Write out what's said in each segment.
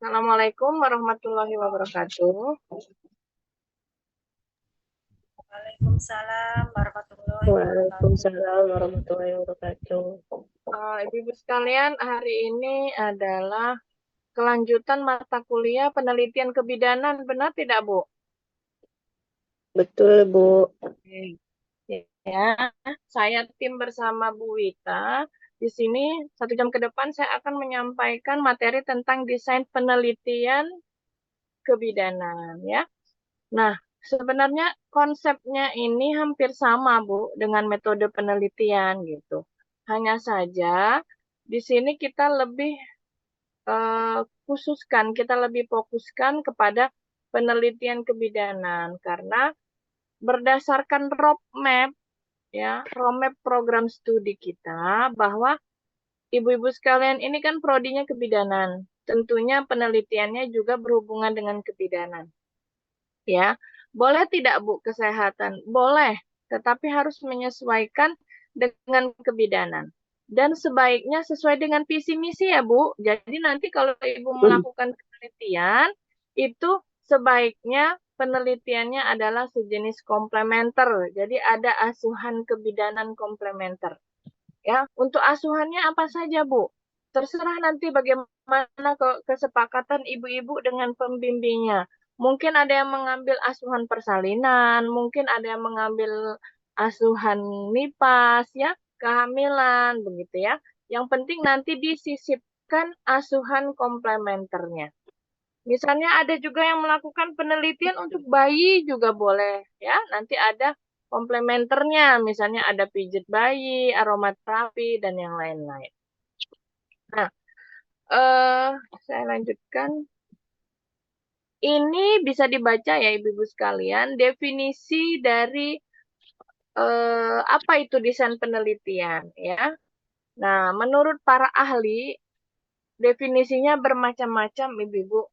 Assalamualaikum warahmatullahi wabarakatuh. Waalaikumsalam warahmatullahi wabarakatuh. Waalaikumsalam warahmatullahi wabarakatuh. Ibu-ibu sekalian, hari ini adalah kelanjutan mata kuliah penelitian kebidanan, benar tidak, Bu? Betul, Bu. Oke. Ya, saya tim bersama Bu Wita. Di sini 1 jam ke depan saya akan menyampaikan materi tentang desain penelitian kebidanan, ya. Nah, sebenarnya konsepnya ini hampir sama, Bu, dengan metode penelitian gitu. Hanya saja di sini kita lebih kita lebih fokuskan kepada penelitian kebidanan karena berdasarkan roadmap ya, roadmap program studi kita bahwa ibu-ibu sekalian ini kan prodinya kebidanan. Tentunya penelitiannya juga berhubungan dengan kebidanan. Ya, boleh tidak Bu kesehatan? Boleh, tetapi harus menyesuaikan dengan kebidanan. Dan sebaiknya sesuai dengan visi misi ya Bu. Jadi nanti kalau Ibu melakukan penelitian, itu sebaiknya penelitiannya adalah sejenis komplementer. Jadi ada asuhan kebidanan komplementer. Ya, untuk asuhannya apa saja Bu? Terserah nanti bagaimana kesepakatan ibu-ibu dengan pembimbingnya. Mungkin ada yang mengambil asuhan persalinan, mungkin ada yang mengambil asuhan NIPAS, ya, kehamilan, begitu ya. Yang penting nanti disisipkan asuhan komplementernya. Misalnya ada juga yang melakukan penelitian untuk bayi juga boleh, ya. Nanti ada komplementernya, misalnya ada pijat bayi, aromaterapi, dan yang lain-lain. Nah, saya lanjutkan. Ini bisa dibaca ya ibu-ibu sekalian, definisi dari apa itu desain penelitian ya. Nah, menurut para ahli, definisinya bermacam-macam ibu-ibu.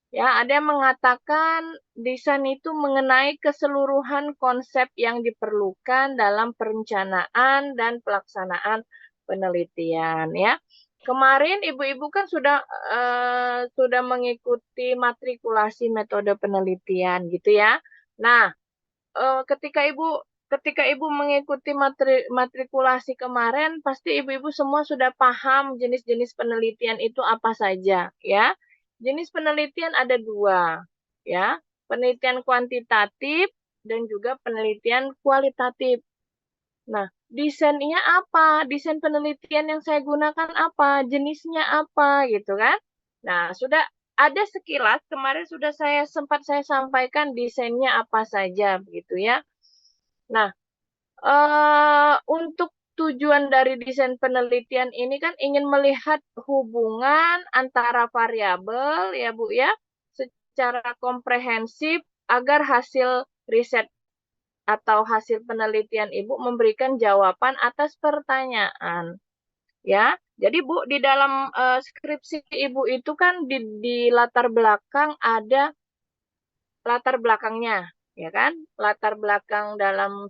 Ya, ada yang mengatakan desain itu mengenai keseluruhan konsep yang diperlukan dalam perencanaan dan pelaksanaan penelitian ya. Kemarin ibu-ibu kan sudah mengikuti matrikulasi metode penelitian gitu ya. Nah, ketika ibu mengikuti matrikulasi kemarin, pasti ibu-ibu semua sudah paham jenis-jenis penelitian itu apa saja ya. Jenis penelitian ada dua, ya, penelitian kuantitatif dan juga penelitian kualitatif. Nah, desainnya apa? Desain penelitian yang saya gunakan apa? Jenisnya apa, gitu kan? Nah, sudah ada sekilas kemarin sudah sempat saya sampaikan desainnya apa saja, begitu ya. Nah, untuk tujuan dari desain penelitian ini kan ingin melihat hubungan antara variabel ya Bu ya secara komprehensif agar hasil riset atau hasil penelitian Ibu memberikan jawaban atas pertanyaan ya. Jadi Bu di dalam skripsi Ibu itu kan di latar belakang ada latar belakangnya ya kan. Latar belakang dalam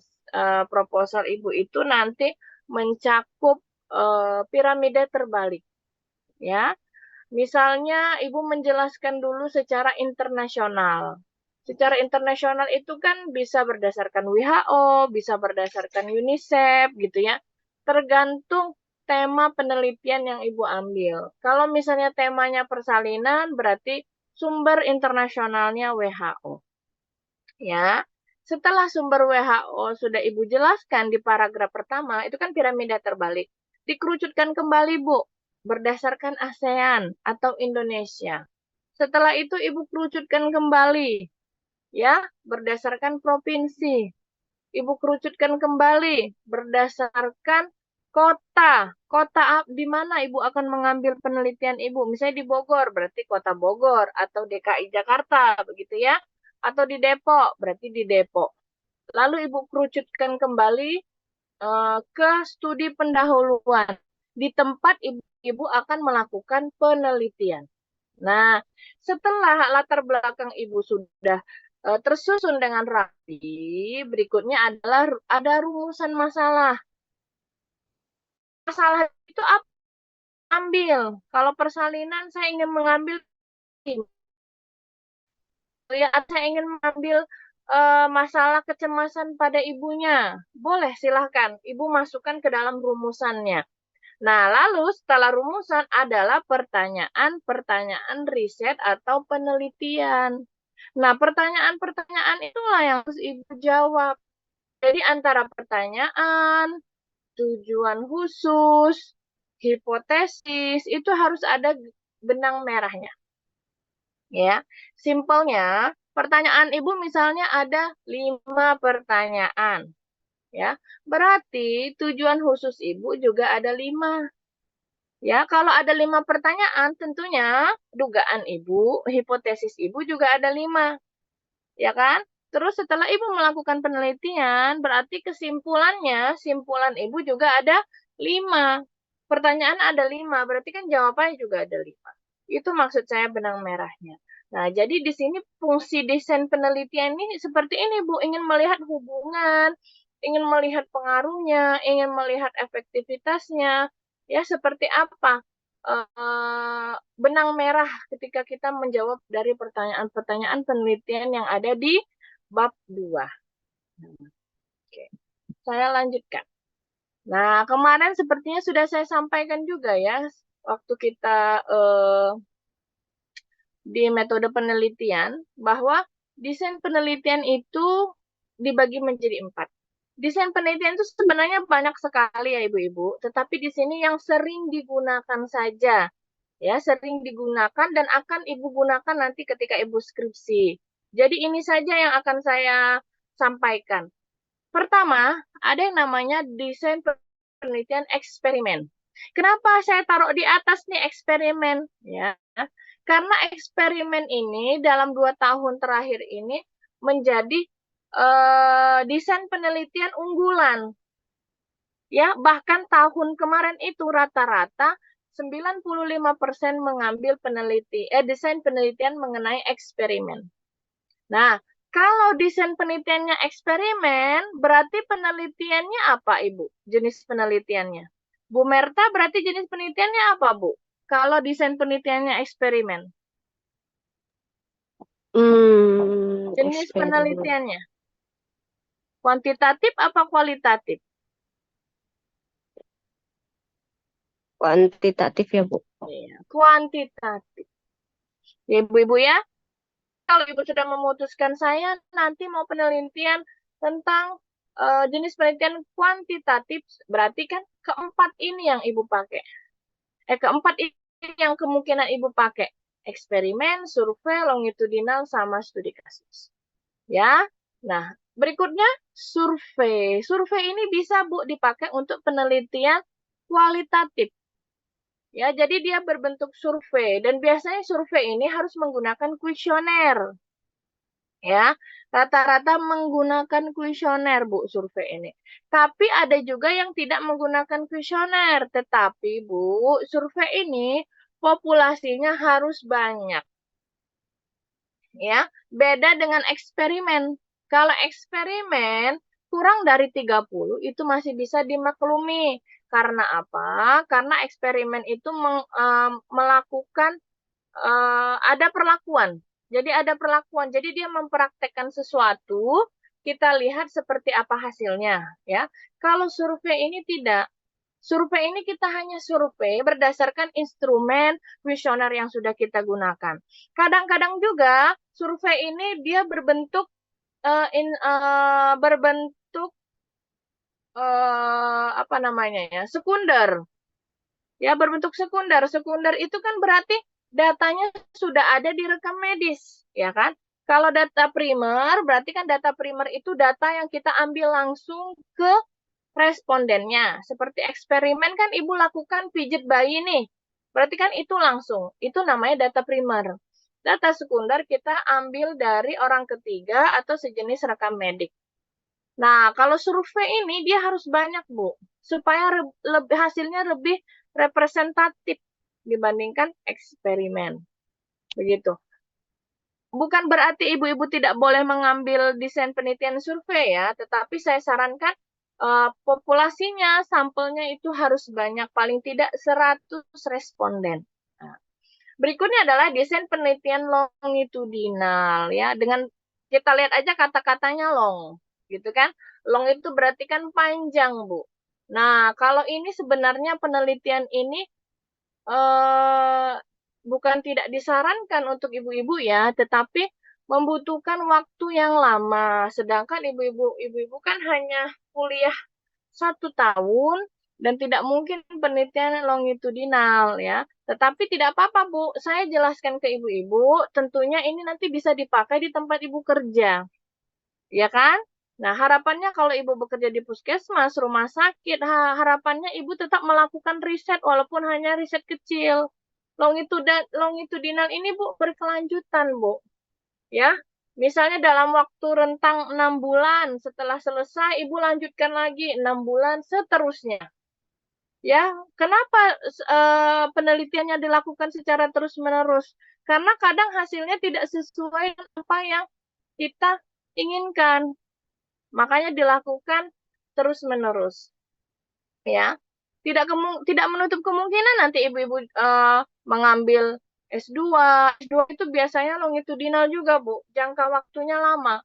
proposal Ibu itu nanti mencakup piramida terbalik ya. Misalnya Ibu menjelaskan dulu secara internasional. Secara internasional itu kan bisa berdasarkan WHO, bisa berdasarkan UNICEF gitu ya. Tergantung tema penelitian yang Ibu ambil. Kalau misalnya temanya persalinan berarti sumber internasionalnya WHO. Ya. Setelah sumber WHO sudah Ibu jelaskan di paragraf pertama, itu kan piramida terbalik. Dikerucutkan kembali, Bu, berdasarkan ASEAN atau Indonesia. Setelah itu Ibu kerucutkan kembali, ya, berdasarkan provinsi. Ibu kerucutkan kembali berdasarkan kota. Kota di mana Ibu akan mengambil penelitian Ibu? Misalnya di Bogor, berarti kota Bogor atau DKI Jakarta, begitu ya. Atau di Depok, berarti di Depok. Lalu Ibu kerucutkan kembali ke studi pendahuluan. Di tempat Ibu akan melakukan penelitian. Nah, setelah latar belakang Ibu sudah tersusun dengan rapi, berikutnya adalah ada rumusan masalah. Masalah itu apa? Ambil. Kalau persalinan saya ingin mengambil Ya, saya ingin mengambil masalah kecemasan pada ibunya. Boleh, silahkan. Ibu masukkan ke dalam rumusannya. Nah, lalu setelah rumusan adalah pertanyaan-pertanyaan riset atau penelitian. Nah, pertanyaan-pertanyaan itulah yang harus Ibu jawab. Jadi antara pertanyaan, tujuan khusus, hipotesis, itu harus ada benang merahnya. Ya, simpelnya, pertanyaan Ibu misalnya ada 5 pertanyaan. Ya, berarti tujuan khusus Ibu juga ada 5. Ya, kalau ada 5 pertanyaan, tentunya dugaan Ibu, hipotesis Ibu juga ada 5. Ya kan? Terus setelah Ibu melakukan penelitian, berarti simpulan Ibu juga ada 5. Pertanyaan ada 5, berarti kan jawabannya juga ada 5. Itu maksud saya benang merahnya. Nah, jadi di sini fungsi desain penelitian ini seperti ini, Bu. Ingin melihat hubungan, ingin melihat pengaruhnya, ingin melihat efektivitasnya, ya seperti apa benang merah ketika kita menjawab dari pertanyaan-pertanyaan penelitian yang ada di bab 2. Oke, saya lanjutkan. Nah, kemarin sepertinya sudah saya sampaikan juga ya, waktu kita di metode penelitian, bahwa desain penelitian itu dibagi menjadi 4. Desain penelitian itu sebenarnya banyak sekali ya Ibu-Ibu, tetapi di sini yang sering digunakan saja. Ya, sering digunakan dan akan Ibu gunakan nanti ketika Ibu skripsi. Jadi ini saja yang akan saya sampaikan. Pertama, ada yang namanya desain penelitian eksperimen. Kenapa saya taruh di atas nih eksperimen? Ya, karena eksperimen ini dalam 2 tahun terakhir ini menjadi desain penelitian unggulan. Ya, bahkan tahun kemarin itu rata-rata 95% mengambil desain penelitian mengenai eksperimen. Nah, kalau desain penelitiannya eksperimen, berarti penelitiannya apa, Ibu? Jenis penelitiannya. Bu Merta, berarti jenis penelitiannya apa, Bu? Kalau desain penelitiannya eksperimen. Jenis Eksperimen. penelitiannya. Kuantitatif apa kualitatif? Kuantitatif ya, Bu. Iya, kuantitatif. Ya, Ibu-Ibu ya. Kalau Ibu sudah memutuskan saya nanti mau penelitian tentang jenis penelitian kuantitatif, berarti kan keempat ini yang Ibu pakai. Keempat ini yang kemungkinan Ibu pakai. Eksperimen, survei, longitudinal, sama studi kasus. Ya, nah berikutnya survei. Survei ini bisa Bu dipakai untuk penelitian kualitatif. Ya, jadi dia berbentuk survei dan biasanya survei ini harus menggunakan kuesioner. Ya, rata-rata menggunakan kuesioner Bu survei ini. Tapi ada juga yang tidak menggunakan kuesioner, tetapi Bu, survei ini populasinya harus banyak. Ya, beda dengan eksperimen. Kalau eksperimen kurang dari 30 itu masih bisa dimaklumi. Karena apa? Karena eksperimen itu melakukan ada perlakuan. Jadi ada perlakuan. Jadi dia mempraktekkan sesuatu, kita lihat seperti apa hasilnya, ya. Kalau survei ini tidak. Survei ini kita hanya survei berdasarkan instrumen kuesioner yang sudah kita gunakan. Kadang-kadang juga survei ini dia berbentuk apa namanya ya, sekunder. Ya, berbentuk sekunder. Sekunder itu kan berarti datanya sudah ada di rekam medis, ya kan? Kalau data primer, berarti kan data primer itu data yang kita ambil langsung ke respondennya. Seperti eksperimen kan Ibu lakukan pijit bayi nih. Berarti kan itu langsung. Itu namanya data primer. Data sekunder kita ambil dari orang ketiga atau sejenis rekam medik. Nah, kalau survei ini dia harus banyak, Bu. Supaya hasilnya lebih representatif dibandingkan eksperimen. Begitu. Bukan berarti ibu-ibu tidak boleh mengambil desain penelitian survei ya, tetapi saya sarankan populasinya, sampelnya itu harus banyak, paling tidak 100 responden. Nah, Berikutnya adalah desain penelitian longitudinal ya. Dengan kita lihat aja kata-katanya long, gitu kan? Long itu berarti kan panjang, Bu. Nah, kalau ini sebenarnya penelitian ini eh, bukan tidak disarankan untuk ibu-ibu ya, tetapi membutuhkan waktu yang lama. Sedangkan ibu-ibu kan hanya kuliah 1 tahun dan tidak mungkin penelitian longitudinal ya. Tetapi tidak apa-apa Bu, saya jelaskan ke ibu-ibu, tentunya ini nanti bisa dipakai di tempat ibu kerja, ya kan? Nah, harapannya kalau ibu bekerja di puskesmas, rumah sakit, harapannya ibu tetap melakukan riset walaupun hanya riset kecil. Longitudinal ini Bu berkelanjutan Bu, ya. Misalnya dalam waktu rentang 6 bulan, setelah selesai ibu lanjutkan lagi 6 bulan seterusnya. Ya, kenapa penelitiannya dilakukan secara terus-menerus? Karena kadang hasilnya tidak sesuai dengan apa yang kita inginkan. Makanya dilakukan terus-menerus. Ya. Tidak menutup kemungkinan nanti ibu-ibu mengambil S2. S2 itu biasanya longitudinal juga, Bu. Jangka waktunya lama.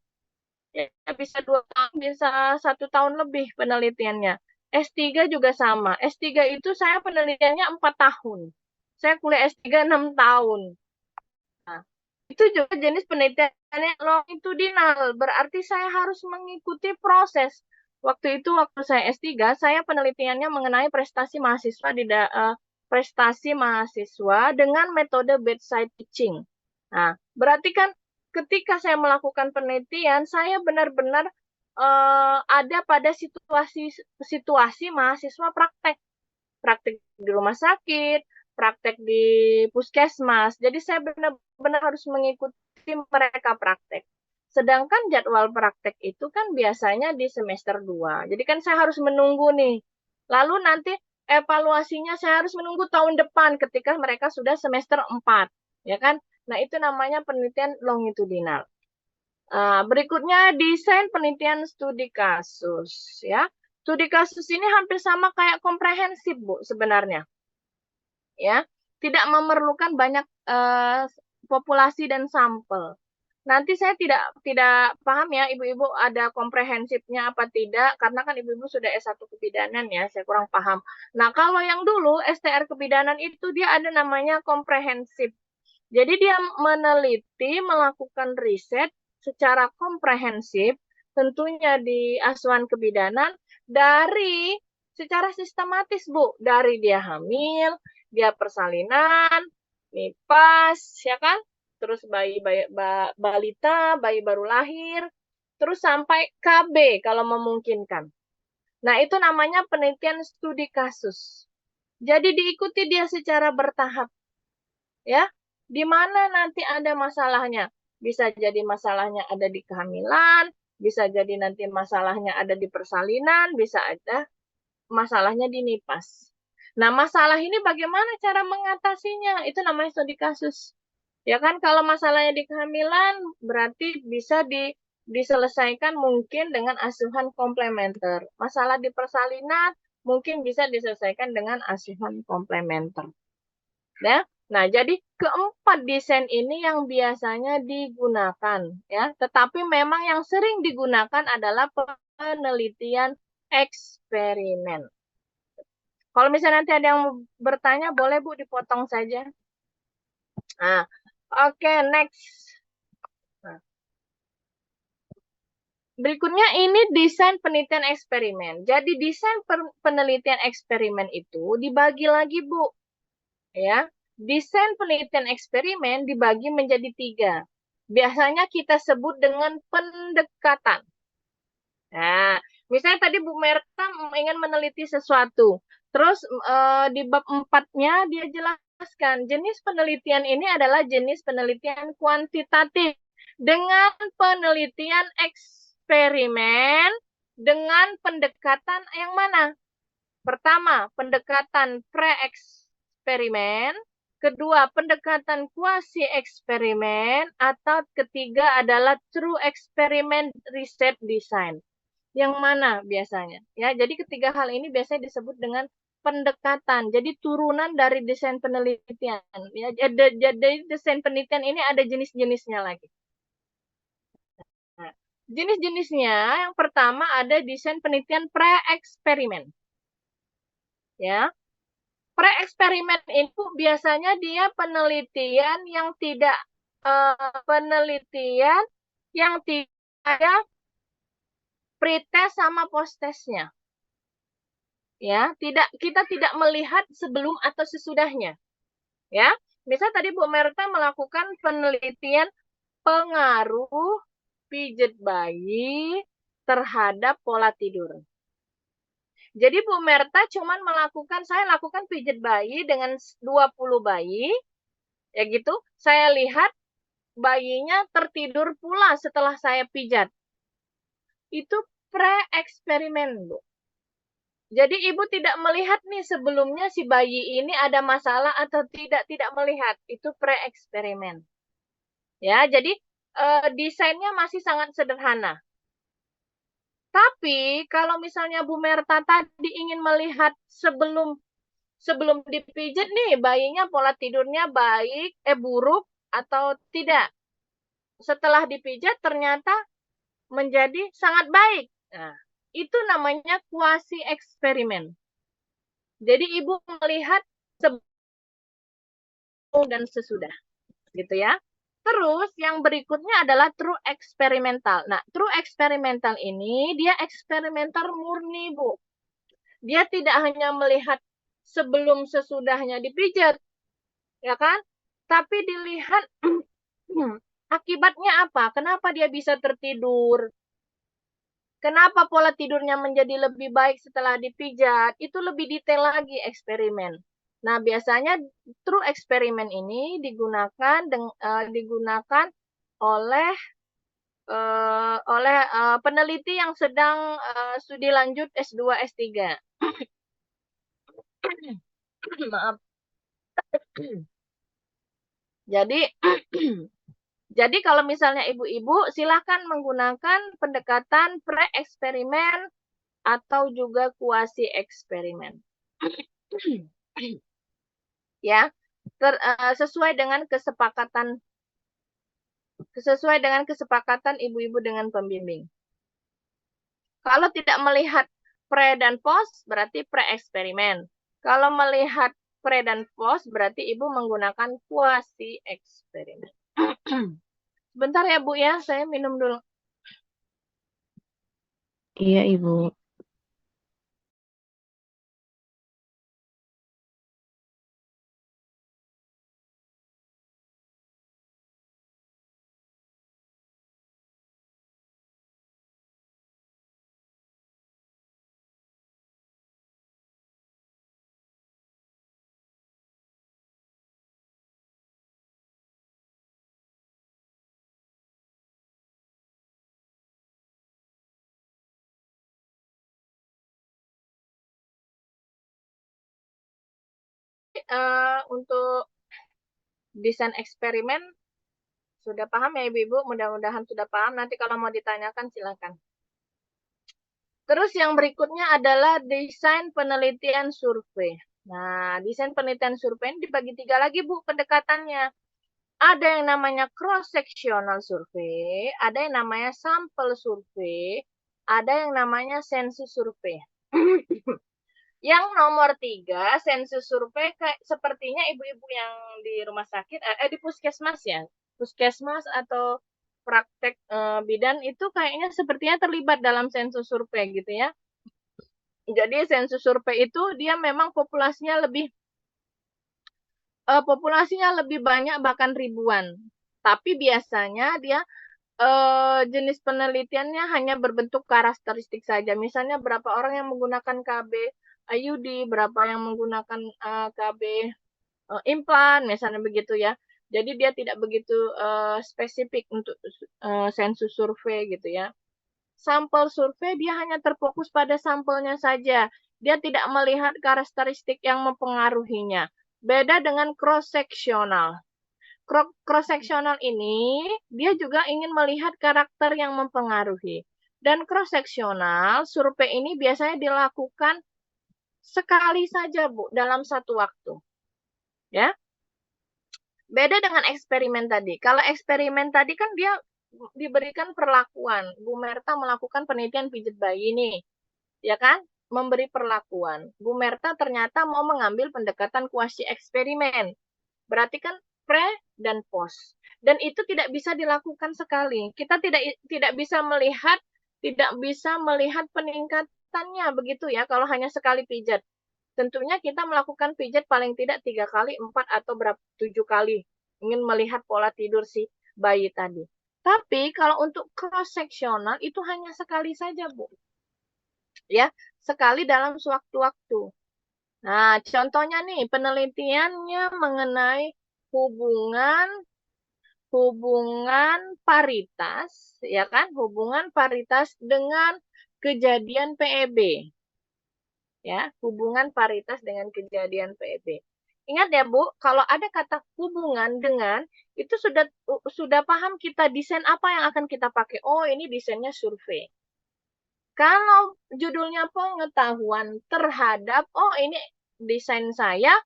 Ya, bisa 2 tahun, bisa 1 tahun lebih penelitiannya. S3 juga sama. S3 itu saya penelitiannya 4 tahun. Saya kuliah S3 6 tahun. Nah, itu juga jenis penelitiannya longitudinal. Berarti saya harus mengikuti proses. Waktu itu, waktu saya S3, saya penelitiannya mengenai prestasi mahasiswa dengan metode bedside teaching. Nah, berarti kan ketika saya melakukan penelitian, saya benar-benar ada pada situasi mahasiswa praktek. Praktek di rumah sakit, praktek di puskesmas. Jadi saya benar-benar harus mengikuti mereka praktek. Sedangkan jadwal praktek itu kan biasanya di semester 2. Jadi kan saya harus menunggu nih. Lalu nanti evaluasinya saya harus menunggu tahun depan ketika mereka sudah semester 4. Ya kan? Nah, itu namanya penelitian longitudinal. Berikutnya desain penelitian studi kasus ya. Studi kasus ini hampir sama kayak komprehensif Bu sebenarnya. Ya, tidak memerlukan banyak populasi dan sampel. Nanti saya tidak paham ya ibu-ibu ada komprehensifnya apa tidak karena kan ibu-ibu sudah S1 kebidanan ya, saya kurang paham. Nah, kalau yang dulu STR kebidanan itu dia ada namanya komprehensif. Jadi dia meneliti, melakukan riset secara komprehensif, tentunya di asuhan kebidanan dari secara sistematis, Bu. Dari dia hamil, dia persalinan, nipas, ya kan? Terus balita, bayi baru lahir, terus sampai KB kalau memungkinkan. Nah, itu namanya penelitian studi kasus. Jadi diikuti dia secara bertahap, ya. Di mana nanti ada masalahnya. Bisa jadi masalahnya ada di kehamilan, bisa jadi nanti masalahnya ada di persalinan, bisa ada masalahnya di nipas. Nah, masalah ini bagaimana cara mengatasinya? Itu namanya studi kasus. Ya kan, kalau masalahnya di kehamilan, berarti bisa diselesaikan mungkin dengan asuhan komplementer. Masalah di persalinan, mungkin bisa diselesaikan dengan asuhan komplementer. Ya. Nah, jadi keempat desain ini yang biasanya digunakan ya, tetapi memang yang sering digunakan adalah penelitian eksperimen. Kalau misalnya nanti ada yang bertanya, boleh Bu dipotong saja. Nah, oke, next. Nah, berikutnya ini desain penelitian eksperimen. Jadi desain penelitian eksperimen itu dibagi lagi Bu, ya. Desain penelitian eksperimen dibagi menjadi 3. Biasanya kita sebut dengan pendekatan. Nah, misalnya tadi Bu Merta ingin meneliti sesuatu. Terus di bab 4-nya dia jelaskan jenis penelitian ini adalah jenis penelitian kuantitatif dengan penelitian eksperimen dengan pendekatan yang mana? Pertama, pendekatan pre-eksperimen. Kedua, pendekatan quasi-eksperimen. Atau ketiga adalah true experiment research design. Yang mana biasanya? Ya, jadi ketiga hal ini biasanya disebut dengan pendekatan. Jadi turunan dari desain penelitian. Ya, jadi desain penelitian ini ada jenis-jenisnya lagi. Nah, jenis-jenisnya yang pertama ada desain penelitian pre-eksperimen. Ya, pre-eksperimen itu biasanya dia penelitian yang tidak ada pretest sama posttestnya. Ya, kita tidak melihat sebelum atau sesudahnya. Ya, misal tadi Bu Merta melakukan penelitian pengaruh pijat bayi terhadap pola tidur. Jadi Bu Merta cuman saya lakukan pijat bayi dengan 20 bayi, ya gitu. Saya lihat bayinya tertidur pula setelah saya pijat. Itu pre-eksperimen, Bu. Jadi ibu tidak melihat nih sebelumnya si bayi ini ada masalah atau tidak melihat. Itu pre-eksperimen. Ya, jadi desainnya masih sangat sederhana. Tapi kalau misalnya Bu Merta tadi ingin melihat sebelum dipijat nih bayinya pola tidurnya baik, buruk atau tidak. Setelah dipijat ternyata menjadi sangat baik. Nah, itu namanya kuasi eksperimen. Jadi ibu melihat sebelum dan sesudah, gitu ya. Terus yang berikutnya adalah true eksperimental. Nah, true eksperimental ini dia eksperimental murni, Bu. Dia tidak hanya melihat sebelum sesudahnya dipijat, ya kan? Tapi dilihat akibatnya apa? Kenapa dia bisa tertidur? Kenapa pola tidurnya menjadi lebih baik setelah dipijat? Itu lebih detail lagi eksperimen. Nah, biasanya true eksperimen ini digunakan oleh peneliti yang sedang studi lanjut S2, S3. Maaf. Jadi kalau misalnya ibu-ibu silahkan menggunakan pendekatan pre-eksperimen atau juga kuasi eksperimen. Ya, sesuai dengan kesepakatan ibu-ibu dengan pembimbing. Kalau tidak melihat pre dan post berarti pre-eksperimen. Kalau melihat pre dan post berarti ibu menggunakan kuasi eksperimen. Sebentar ya Bu ya, saya minum dulu. Iya, Ibu. Untuk desain eksperimen sudah paham ya Ibu-ibu? Mudah-mudahan sudah paham. Nanti kalau mau ditanyakan silakan. Terus yang berikutnya adalah desain penelitian survei. Nah, desain penelitian survei ini dibagi 3 lagi Bu pendekatannya. Ada yang namanya cross-sectional survei, ada yang namanya sampel survei, ada yang namanya sensus survei. Yang nomor 3, sensus survei sepertinya ibu-ibu yang di rumah sakit, di puskesmas ya, puskesmas atau praktek bidan itu kayaknya sepertinya terlibat dalam sensus survei gitu ya. Jadi sensus survei itu dia memang populasinya lebih banyak bahkan ribuan. Tapi biasanya dia jenis penelitiannya hanya berbentuk karakteristik saja. Misalnya berapa orang yang menggunakan KB IUD, berapa yang menggunakan KB implan, misalnya begitu ya. Jadi dia tidak begitu spesifik untuk sensus survei gitu ya. Sampel survei dia hanya terfokus pada sampelnya saja. Dia tidak melihat karakteristik yang mempengaruhinya. Beda dengan cross-sectional. Cross-sectional ini dia juga ingin melihat karakter yang mempengaruhi. Dan cross-sectional survei ini biasanya dilakukan sekali saja, Bu, dalam satu waktu. Ya. Beda dengan eksperimen tadi. Kalau eksperimen tadi kan dia diberikan perlakuan. Bu Merta melakukan penelitian pijat bayi nih, ya kan? Memberi perlakuan. Bu Merta ternyata mau mengambil pendekatan kuasi eksperimen. Berarti kan pre dan post. Dan itu tidak bisa dilakukan sekali. Kita tidak bisa melihat peningkatannya begitu ya kalau hanya sekali pijat. Tentunya kita melakukan pijat paling tidak 3 kali, 4 atau 7 kali. Ingin melihat pola tidur si bayi tadi. Tapi kalau untuk cross seksional itu hanya sekali saja, Bu. Ya, sekali dalam sewaktu-waktu. Nah, contohnya nih penelitiannya mengenai hubungan hubungan paritas, ya kan? Hubungan paritas dengan kejadian PEB. Ya, hubungan paritas dengan kejadian PEB. Ingat ya, Bu, kalau ada kata hubungan dengan, itu sudah paham kita desain apa yang akan kita pakai. Oh, ini desainnya survei. Kalau judulnya pengetahuan terhadap, oh ini desain saya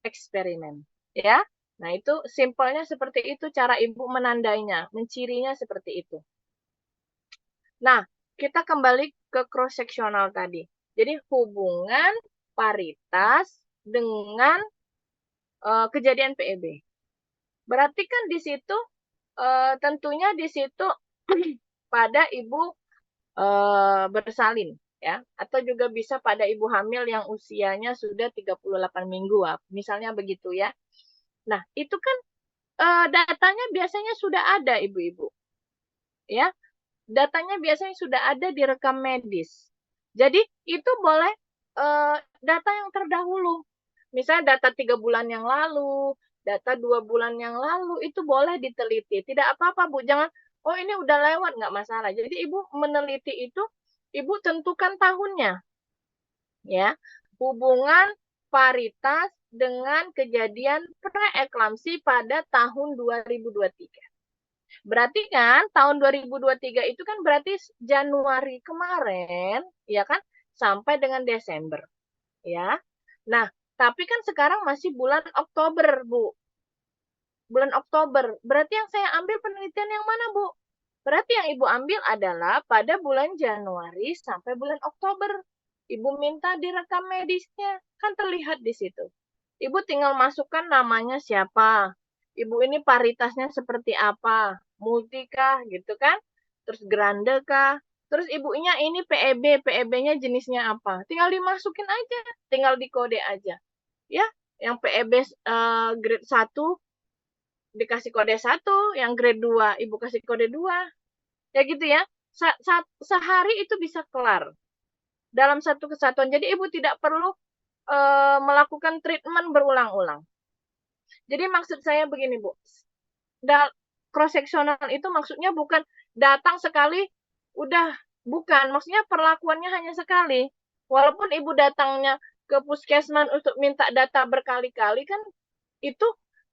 eksperimen, ya. Nah, itu simpelnya seperti itu cara Ibu menandainya, mencirinya seperti itu. Nah, kita kembali ke cross seksional tadi. Jadi hubungan paritas dengan kejadian PEB. Berarti kan di situ tentunya di situ pada ibu bersalin ya, atau juga bisa pada ibu hamil yang usianya sudah 38 minggu, misalnya begitu ya. Nah, itu kan datanya biasanya sudah ada ibu-ibu. Ya, datanya biasanya sudah ada di rekam medis. Jadi itu boleh data yang terdahulu. Misalnya data 3 bulan yang lalu, data 2 bulan yang lalu, itu boleh diteliti. Tidak apa-apa, Bu. Jangan, oh ini udah lewat, nggak masalah. Jadi Ibu meneliti itu, Ibu tentukan tahunnya. Ya, hubungan paritas dengan kejadian preeklamsi pada tahun 2023. Berarti kan tahun 2023 itu kan berarti Januari kemarin, ya kan, sampai dengan Desember, ya. Nah, tapi kan sekarang masih bulan Oktober, Bu. Bulan Oktober. Berarti yang saya ambil penelitian yang mana, Bu? Berarti yang Ibu ambil adalah pada bulan Januari sampai bulan Oktober. Ibu minta direkam medisnya, kan terlihat di situ. Ibu tinggal masukkan namanya siapa. Ibu ini paritasnya seperti apa, multi kah gitu kan, terus grande kah, terus ibunya ini PEB, PEB-nya jenisnya apa. Tinggal dimasukin aja, tinggal dikode aja. Ya, yang PEB grade 1 dikasih kode 1, yang grade 2 Ibu kasih kode 2. Ya gitu ya. Sehari itu bisa kelar dalam satu kesatuan. Jadi Ibu tidak perlu melakukan treatment berulang-ulang. Jadi maksud saya begini, Bu. Cross seksional itu maksudnya bukan datang sekali udah, bukan. Maksudnya perlakuannya hanya sekali. Walaupun Ibu datangnya ke puskesmas untuk minta data berkali-kali kan itu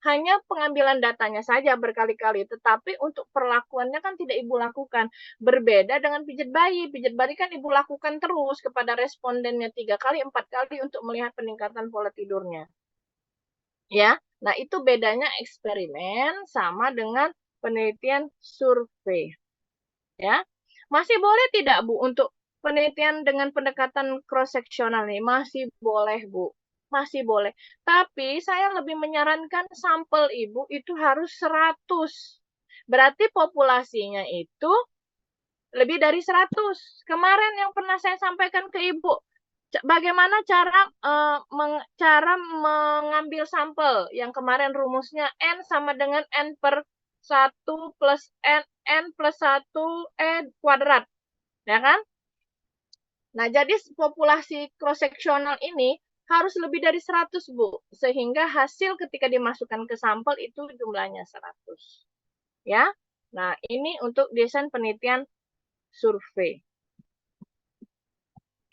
hanya pengambilan datanya saja berkali-kali, tetapi untuk perlakuannya kan tidak Ibu lakukan. Berbeda dengan pijat bayi. Pijat bayi kan Ibu lakukan terus kepada respondennya 3 kali, 4 kali untuk melihat peningkatan pola tidurnya. Ya, nah itu bedanya eksperimen sama dengan penelitian survei. Ya, masih boleh tidak Bu untuk penelitian dengan pendekatan cross seksional nih? Masih boleh Bu, masih boleh. Tapi saya lebih menyarankan sampel Ibu itu harus 100. Berarti populasinya itu lebih dari 100. Kemarin yang pernah saya sampaikan ke Ibu, bagaimana cara mengambil sampel yang kemarin rumusnya N sama dengan N per 1 plus N plus 1 kuadrat, ya kan? Nah, jadi populasi cross seksional ini harus lebih dari 100, Bu, sehingga hasil ketika dimasukkan ke sampel itu jumlahnya 100. Ya. Nah, ini untuk desain penelitian survei.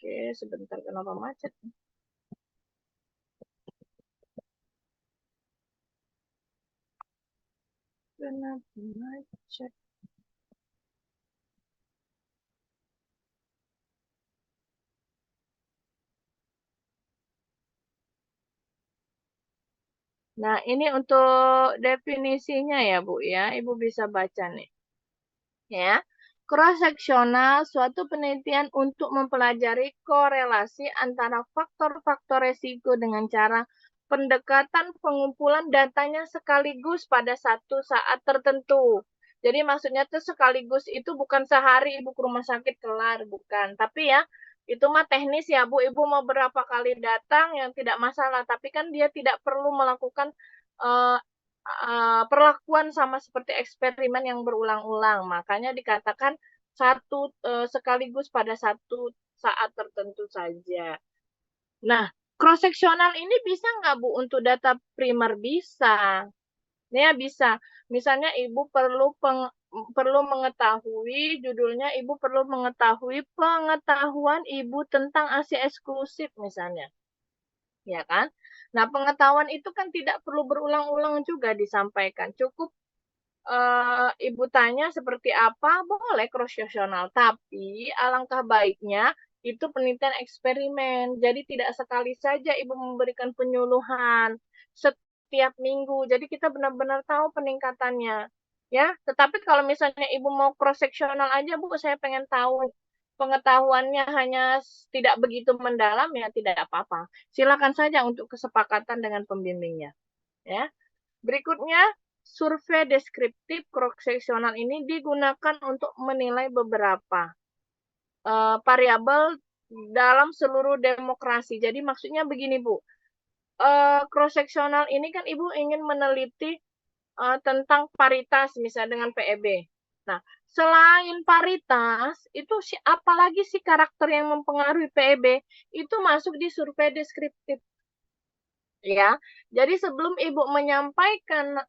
Oke, sebentar, kenapa macet? Kenapa macet? Nah, ini untuk definisinya ya, Bu ya. Ibu bisa baca nih. Ya. Cross-seksional suatu penelitian untuk mempelajari korelasi antara faktor-faktor resiko dengan cara pendekatan pengumpulan datanya sekaligus pada satu saat tertentu. Jadi maksudnya tuh sekaligus itu bukan sehari Ibu ke rumah sakit kelar, bukan. Tapi ya, itu mah teknis ya, Bu. Ibu mau berapa kali datang yang tidak masalah, tapi kan dia tidak perlu melakukan uh, perlakuan sama seperti eksperimen yang berulang-ulang. Makanya dikatakan sekaligus pada satu saat tertentu saja. Nah, cross-seksional ini bisa nggak Bu untuk data primer? Bisa. Ya, bisa. Misalnya Ibu perlu mengetahui, judulnya Ibu perlu mengetahui pengetahuan Ibu tentang ASI eksklusif misalnya. Ya kan? Nah, pengetahuan itu kan tidak perlu berulang-ulang juga disampaikan. Cukup Ibu tanya seperti apa, boleh cross-seksional. Tapi alangkah baiknya itu penelitian eksperimen. Jadi tidak sekali saja Ibu memberikan penyuluhan setiap minggu. Jadi kita benar-benar tahu peningkatannya. Ya, tetapi kalau misalnya Ibu mau cross-seksional aja, Bu, saya pengen tahu pengetahuannya hanya tidak begitu mendalam, ya tidak apa-apa. Silakan saja untuk kesepakatan dengan pembimbingnya. Ya. Berikutnya, survei deskriptif cross-seksional ini digunakan untuk menilai beberapa variabel dalam seluruh demokrasi. Jadi maksudnya begini, Bu. Cross-seksional ini kan Ibu ingin meneliti tentang paritas misalnya dengan PEB. Nah, selain paritas, itu apalagi sih karakter yang mempengaruhi PEB? Itu masuk di survei deskriptif. Ya, jadi sebelum Ibu menyampaikan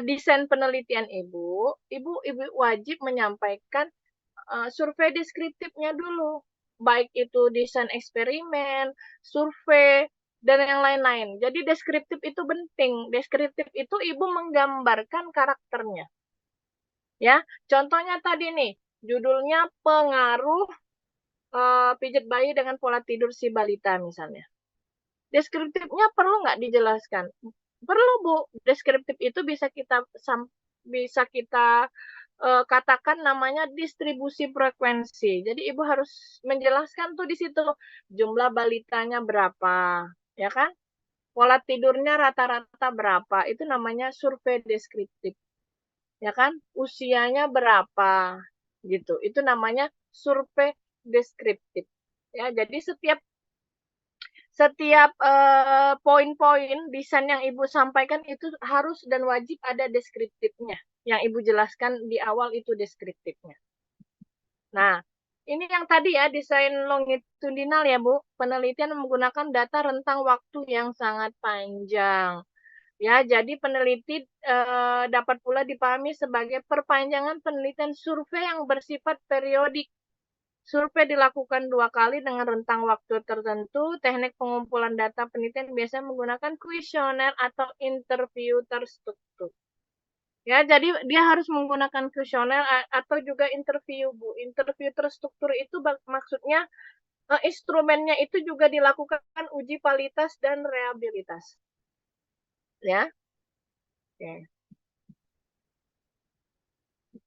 desain penelitian Ibu wajib menyampaikan survei deskriptifnya dulu, baik itu desain eksperimen, survei, dan yang lain-lain. Jadi deskriptif itu penting. Deskriptif itu Ibu menggambarkan karakternya. Ya, contohnya tadi nih, judulnya pengaruh pijat bayi dengan pola tidur si balita misalnya. Deskriptifnya perlu nggak dijelaskan? Perlu, Bu. Deskriptif itu bisa kita katakan namanya distribusi frekuensi. Jadi Ibu harus menjelaskan tuh di situ jumlah balitanya berapa, ya kan? Pola tidurnya rata-rata berapa? Itu namanya survei deskriptif. Ya kan? Usianya berapa? Gitu. Itu namanya survei deskriptif. Ya, jadi setiap poin-poin desain yang Ibu sampaikan itu harus dan wajib ada deskriptifnya. Yang Ibu jelaskan di awal itu deskriptifnya. Nah, ini yang tadi ya, desain longitudinal ya, Bu. Penelitian menggunakan data rentang waktu yang sangat panjang. Ya, jadi peneliti dapat pula dipahami sebagai perpanjangan penelitian survei yang bersifat periodik. Survei dilakukan 2 kali dengan rentang waktu tertentu. Teknik pengumpulan data penelitian biasanya menggunakan kuesioner atau interview terstruktur. Ya, jadi dia harus menggunakan kuesioner atau juga interview, Bu. Interview terstruktur itu maksudnya instrumennya itu juga dilakukan uji validitas dan reliabilitas. Ya. Oke.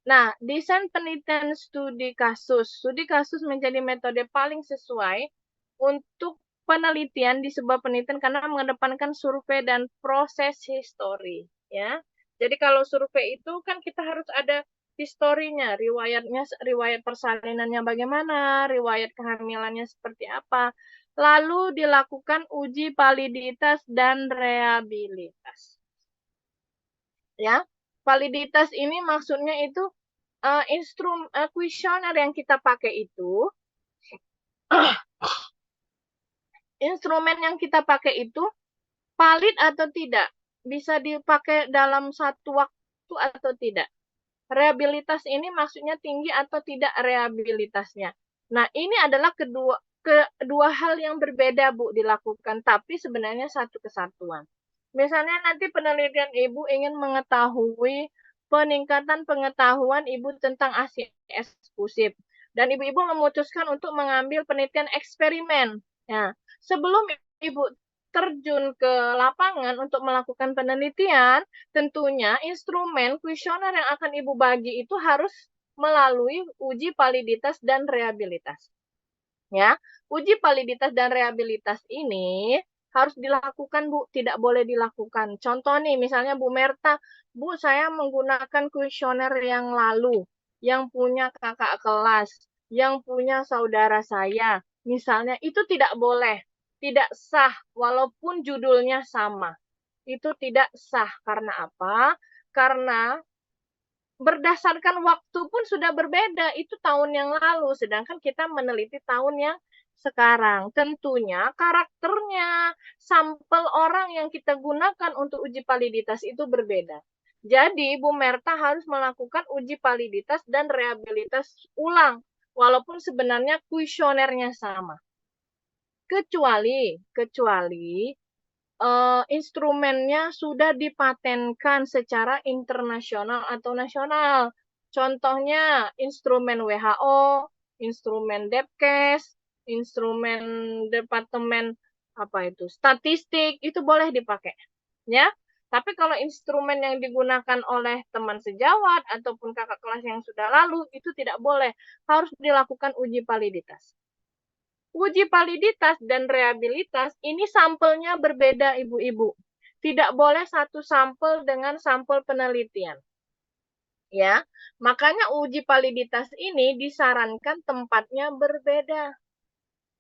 Nah, desain penelitian studi kasus. Studi kasus menjadi metode paling sesuai untuk penelitian di sebuah penelitian karena mengedepankan survei dan proses histori. Ya, jadi kalau survei itu kan kita harus ada historinya, riwayat persalinannya bagaimana, riwayat kehamilannya seperti apa, lalu dilakukan uji validitas dan reliabilitas. Ya, validitas ini maksudnya itu kuesioner yang kita pakai itu instrumen yang kita pakai itu valid atau tidak, bisa dipakai dalam satu waktu atau tidak. Reliabilitas ini maksudnya tinggi atau tidak reliabilitasnya. Nah, ini adalah kedua hal yang berbeda, Bu, dilakukan, tapi sebenarnya satu kesatuan. Misalnya nanti penelitian Ibu ingin mengetahui peningkatan pengetahuan Ibu tentang ASI eksklusif. Dan Ibu-Ibu memutuskan untuk mengambil penelitian eksperimen. Nah, sebelum Ibu terjun ke lapangan untuk melakukan penelitian, tentunya instrumen kuesioner yang akan Ibu bagi itu harus melalui uji validitas dan rehabilitas. Ya, uji validitas dan rehabilitas ini harus dilakukan, Bu, tidak boleh dilakukan. Contoh nih, misalnya Bu Merta, Bu, saya menggunakan kuesioner yang lalu, yang punya kakak kelas, yang punya saudara saya, misalnya, itu tidak boleh, tidak sah, walaupun judulnya sama. Itu tidak sah, karena apa? Karena berdasarkan waktu pun sudah berbeda, itu tahun yang lalu, sedangkan kita meneliti tahun yang sekarang. Tentunya karakternya, sampel orang yang kita gunakan untuk uji validitas itu berbeda. Jadi Bu Merta harus melakukan uji validitas dan rehabilitas ulang, walaupun sebenarnya kuesionernya sama. Kecuali instrumennya sudah dipatenkan secara internasional atau nasional. Contohnya instrumen WHO, instrumen Depkes, instrumen Departemen apa itu statistik itu boleh dipakai, ya. Tapi kalau instrumen yang digunakan oleh teman sejawat ataupun kakak kelas yang sudah lalu itu tidak boleh, harus dilakukan uji validitas. Uji validitas dan rehabilitas ini sampelnya berbeda, Ibu-ibu. Tidak boleh satu sampel dengan sampel penelitian. Ya, makanya uji validitas ini disarankan tempatnya berbeda.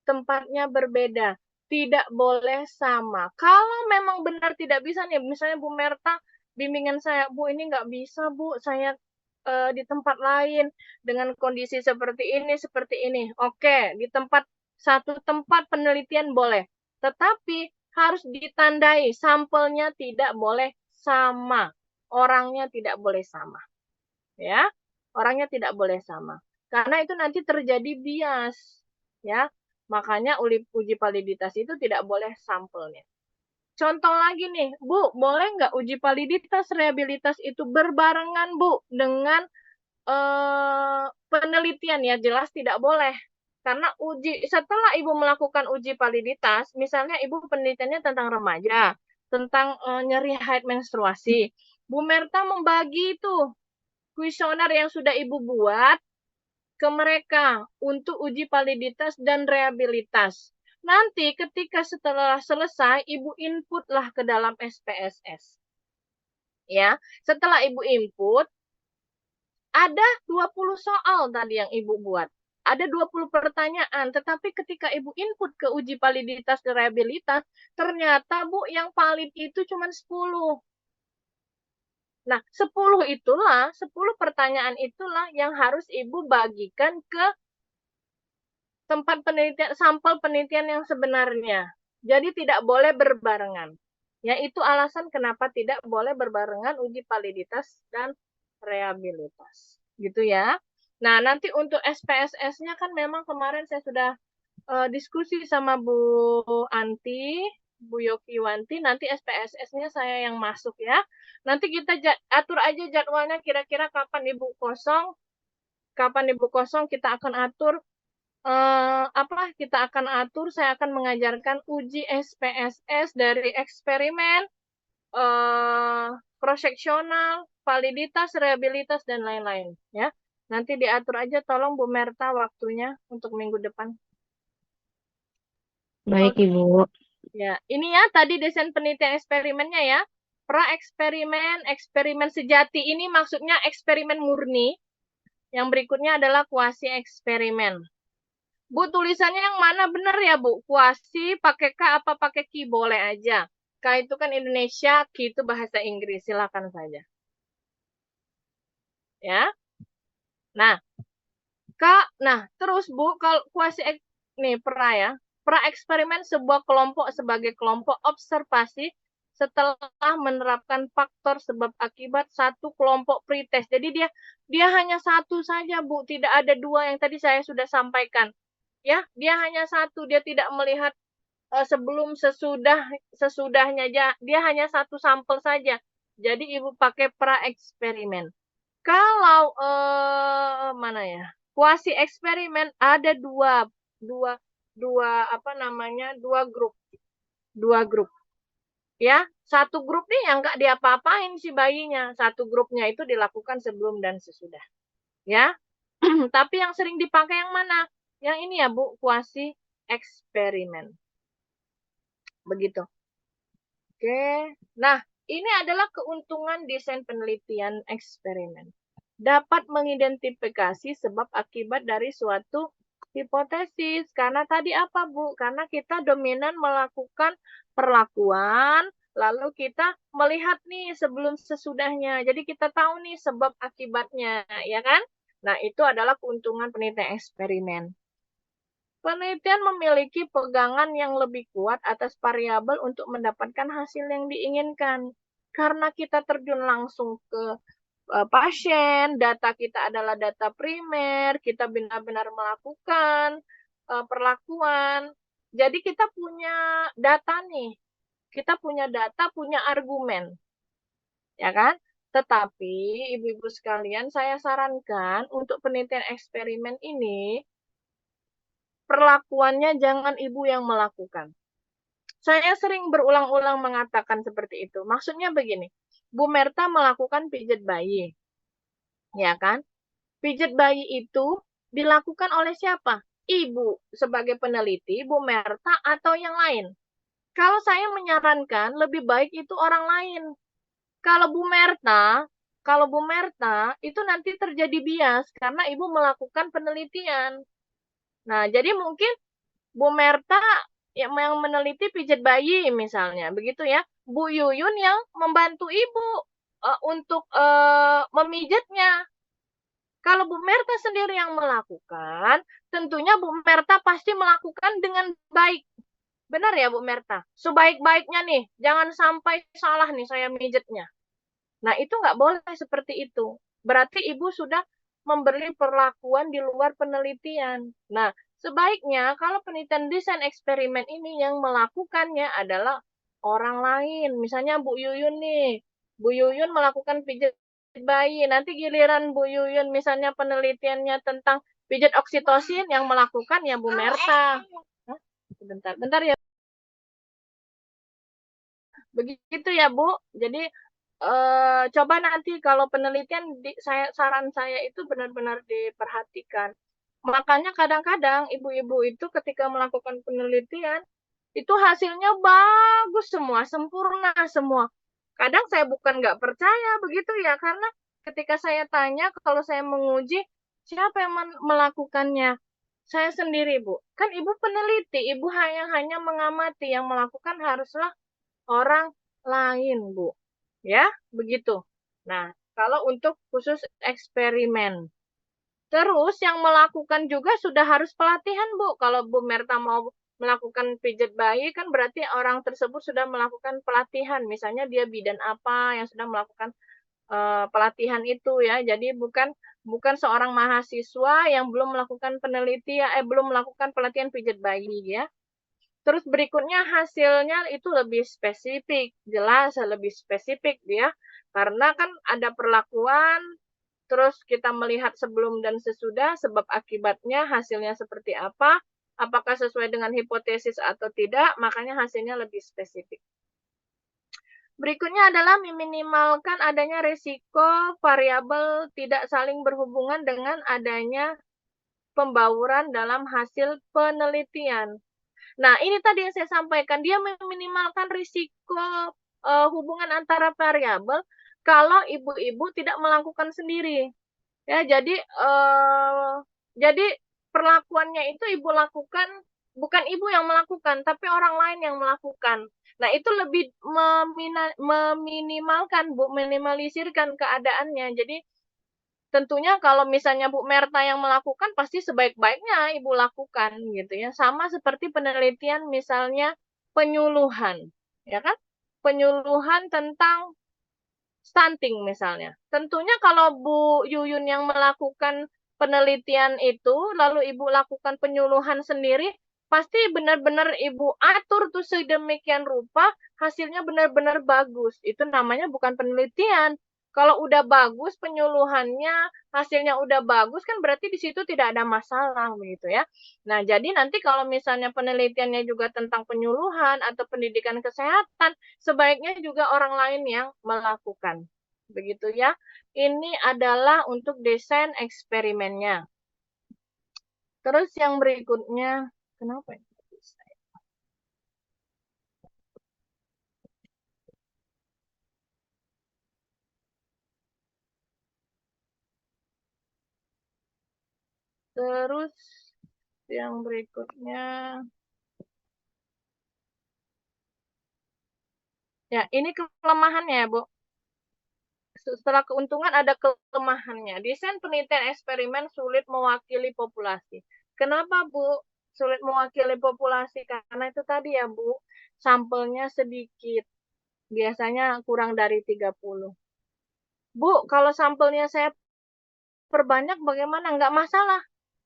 Tempatnya berbeda. Tidak boleh sama. Kalau memang benar tidak bisa nih, misalnya Bu Merta, bimbingan saya, Bu ini nggak bisa, Bu, saya di tempat lain dengan kondisi seperti ini. Oke, di satu tempat penelitian boleh, tetapi harus ditandai sampelnya tidak boleh sama, orangnya tidak boleh sama, ya, orangnya tidak boleh sama, karena itu nanti terjadi bias, ya, makanya uji validitas itu tidak boleh sampelnya. Contoh lagi nih, Bu, boleh nggak uji validitas rehabilitas itu berbarengan, Bu, dengan penelitian? Ya jelas tidak boleh. Karena setelah Ibu melakukan uji validitas, misalnya Ibu penelitiannya tentang remaja, tentang nyeri haid menstruasi, Bu Merta membagi itu kuesioner yang sudah Ibu buat ke mereka untuk uji validitas dan rehabilitas. Nanti ketika setelah selesai, Ibu inputlah ke dalam SPSS. Ya, setelah Ibu input, ada 20 soal tadi yang Ibu buat. Ada 20 pertanyaan, tetapi ketika Ibu input ke uji validitas dan rehabilitas, ternyata Bu yang valid itu cuma 10. Nah, 10 pertanyaan itulah yang harus Ibu bagikan ke tempat penelitian, sampel penelitian yang sebenarnya. Jadi tidak boleh berbarengan. Ya, itu alasan kenapa tidak boleh berbarengan uji validitas dan rehabilitas. Gitu ya. Nah, nanti untuk SPSS-nya kan memang kemarin saya sudah diskusi sama Bu Anti, Bu Yokiwanti, nanti SPSS-nya saya yang masuk ya. Nanti kita atur aja jadwalnya kira-kira kapan Ibu kosong. Kapan Ibu kosong kita akan atur kita akan atur, saya akan mengajarkan uji SPSS dari eksperimen, cross-sectional, validitas, rehabilitas, dan lain-lain. Ya, nanti diatur aja, tolong Bu Merta waktunya untuk minggu depan. Baik, Oke. Ibu. Ya, ini ya tadi desain penelitian eksperimennya ya. Pra-eksperimen, eksperimen sejati ini maksudnya eksperimen murni. Yang berikutnya adalah kuasi eksperimen. Bu, tulisannya yang mana benar ya, Bu? Kuasi pakai K apa pakai Ki? Boleh aja. K itu kan Indonesia, Ki itu bahasa Inggris. Silakan saja. Ya. Nah, terus Bu, kalau kuasi nih pra ya. Pra eksperimen sebuah kelompok sebagai kelompok observasi setelah menerapkan faktor sebab akibat satu kelompok pretest. Jadi dia hanya satu saja, Bu. Tidak ada dua yang tadi saya sudah sampaikan. Ya, dia hanya satu, dia tidak melihat sebelum sesudahnya, dia hanya satu sampel saja. Jadi Ibu pakai pra eksperimen. Kalau mana ya? Kuasi eksperimen ada dua grup. 2 grup. Ya, satu grup nih yang nggak diapa-apain si bayinya. Satu grupnya itu dilakukan sebelum dan sesudah. Ya, tapi yang sering dipakai yang mana? Yang ini ya Bu, kuasi eksperimen. Begitu. Oke. Nah, ini adalah keuntungan desain penelitian eksperimen. Dapat mengidentifikasi sebab akibat dari suatu hipotesis. Karena tadi apa, Bu? Karena kita dominan melakukan perlakuan, lalu kita melihat nih sebelum sesudahnya. Jadi kita tahu nih sebab akibatnya, ya kan? Nah, itu adalah keuntungan penelitian eksperimen. Penelitian memiliki pegangan yang lebih kuat atas variabel untuk mendapatkan hasil yang diinginkan. Karena kita terjun langsung ke pasien, data kita adalah data primer, kita benar-benar melakukan perlakuan. Jadi kita punya data nih, kita punya data, punya argumen, ya kan? Tetapi ibu-ibu sekalian, saya sarankan untuk penelitian eksperimen ini, perlakuannya jangan ibu yang melakukan. Saya sering berulang-ulang mengatakan seperti itu. Maksudnya begini, Bu Merta melakukan pijat bayi, ya kan? Pijat bayi itu dilakukan oleh siapa? Ibu sebagai peneliti, Bu Merta atau yang lain? Kalau saya menyarankan lebih baik itu orang lain. Kalau Bu Merta, kalau Bu Merta itu nanti terjadi bias karena ibu melakukan penelitian. Nah, jadi mungkin Bu Merta yang meneliti pijat bayi misalnya, begitu ya. Bu Yuyun yang membantu ibu untuk memijatnya. Kalau Bu Merta sendiri yang melakukan, tentunya Bu Merta pasti melakukan dengan baik. Benar ya Bu Merta? Sebaik-baiknya nih, jangan sampai salah nih saya mijitnya. Nah itu nggak boleh seperti itu. Berarti Ibu sudah memberi perlakuan di luar penelitian. Nah sebaiknya kalau penelitian desain eksperimen ini yang melakukannya adalah orang lain. Misalnya Bu Yuyun nih. Bu Yuyun melakukan pijat bayi. Nanti giliran Bu Yuyun misalnya penelitiannya tentang pijat oksitosin yang melakukan ya Bu Merta. Hah? Bentar ya. Begitu ya Bu. Jadi coba nanti kalau penelitian saran saya itu benar-benar diperhatikan. Makanya kadang-kadang ibu-ibu itu ketika melakukan penelitian itu hasilnya bagus semua, sempurna semua. Kadang saya bukan nggak percaya begitu ya, karena ketika saya tanya kalau saya menguji siapa yang melakukannya, saya sendiri Bu. Kan ibu peneliti, ibu hanya mengamati, yang melakukan haruslah orang lain Bu. Ya, begitu. Nah, kalau untuk khusus eksperimen. Terus yang melakukan juga sudah harus pelatihan, Bu. Kalau Bu Merta mau melakukan pijat bayi, kan berarti orang tersebut sudah melakukan pelatihan. Misalnya dia bidan apa yang sudah melakukan pelatihan itu ya. Jadi bukan seorang mahasiswa yang belum melakukan penelitian, belum melakukan pelatihan pijat bayi ya. Terus berikutnya hasilnya itu lebih spesifik, jelas lebih spesifik dia, karena kan ada perlakuan, terus kita melihat sebelum dan sesudah, sebab akibatnya hasilnya seperti apa, apakah sesuai dengan hipotesis atau tidak, makanya hasilnya lebih spesifik. Berikutnya adalah meminimalkan adanya risiko variabel tidak saling berhubungan dengan adanya pembauran dalam hasil penelitian. Nah, ini tadi yang saya sampaikan, dia meminimalkan risiko hubungan antara variabel kalau ibu-ibu tidak melakukan sendiri. Ya, jadi perlakuannya itu ibu lakukan, bukan ibu yang melakukan, tapi orang lain yang melakukan. Nah, itu lebih meminimalkan, Bu, minimalisirkan keadaannya. Jadi tentunya kalau misalnya Bu Merta yang melakukan pasti sebaik-baiknya Ibu lakukan gitu ya. Sama seperti penelitian misalnya penyuluhan, ya kan? Penyuluhan tentang stunting misalnya. Tentunya kalau Bu Yuyun yang melakukan penelitian itu lalu Ibu lakukan penyuluhan sendiri, pasti benar-benar Ibu atur tuh sedemikian rupa hasilnya benar-benar bagus. Itu namanya bukan penelitian, Kalau udah bagus penyuluhannya, hasilnya udah bagus kan berarti di situ tidak ada masalah begitu ya. Nah, jadi nanti kalau misalnya penelitiannya juga tentang penyuluhan atau pendidikan kesehatan, sebaiknya juga orang lain yang melakukan. Begitu ya. Ini adalah untuk desain eksperimennya. Terus yang berikutnya, kenapa ini? Terus yang berikutnya, ya ini kelemahannya ya, Bu. Setelah keuntungan ada kelemahannya. Desain penelitian eksperimen sulit mewakili populasi. Kenapa, Bu? Sulit mewakili populasi karena itu tadi ya, Bu. Sampelnya sedikit. Biasanya kurang dari 30. Bu, kalau sampelnya saya perbanyak bagaimana? Enggak masalah.